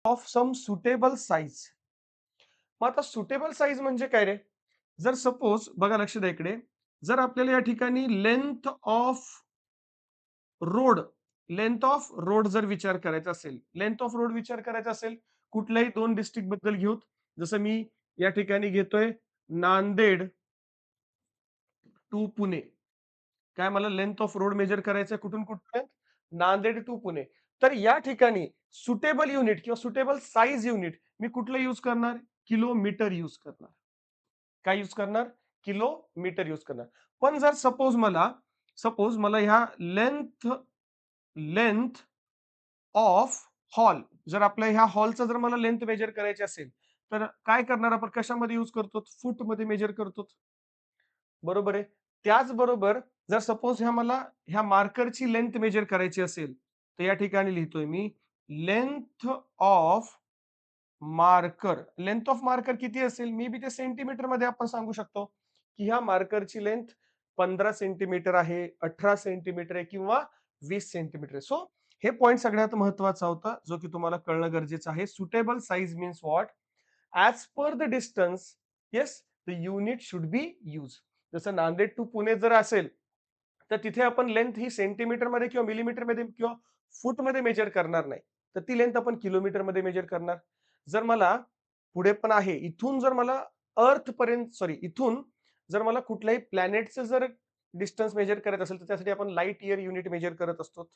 Of some suitable size. मग आता suitable size म्हणजे काय रे? जर सपोज बघा लक्ष द्या इकडे. जर आपल्याला या ठिकाणी रोड लेंथ ऑफ रोड जर विचार करायचा असेल, लेंथ ऑफ रोड विचार करायचा असेल, कुठल्याही 2 डिस्ट्रिक्ट बद्दल घेऊत. जसं मी या ठिकाणी घेतोय नांदेड टू पुणे. काय मला लेंथ ऑफ रोड मेजर करायचं कुठून कुठपर्यंत? नांदेड टू पुणे. तर या ठिकाणी सुटेबल युनिट किंवा सुटेबल साइज युनिट मी कुठलं यूज करणार? किलोमीटर यूज करणार. काय यूज करणार? किलोमीटर यूज करणार. पण जर सपोज मला ह्या लेंथ लेंथ ऑफ हॉल जर आपल्या ह्या हॉलचा जर मला लेंथ मेजर करायची असेल, तर काय करणार आपण कशामध्ये यूज करतो? फूटमध्ये मेजर करतो. बरोबर आहे. त्याचबरोबर जर सपोज ह्या मार्करची लेंथ मेजर करायची असेल, तर या ठिकाणी लिहितोय मी length of length of marker किती असेल? मे बी ते सेंटीमीटरमध्ये आपण सांगू शकतो, की ह्या मार्करची लेंथ 15 सेंटीमीटर आहे, 18 सेंटीमीटर आहे किंवा 20 सेंटीमीटर आहे. सो हे पॉइंट सगळ्यात महत्त्वाचा होता, जो की तुम्हाला कळणं गरजेचं आहे. Suitable size means what? As per the distance, yes, the unit should be used. जसं नांदेड टू पुणे जर असेल, तर तिथे आपण लेंथ ही सेंटीमीटरमध्ये किंवा मिलीमीटरमध्ये किंवा फूटमध्ये मेजर करणार नाही. तर ती लेंथ आपण किलोमीटरमध्ये मेजर करणार. जर मला पुढे पण आहे, इथून जर मला इथून जर मला कुठल्याही प्लॅनेटचं जर डिस्टन्स मेजर करायचं असेल, तर त्यासाठी आपण लाईट इयर युनिट मेजर करत असतो.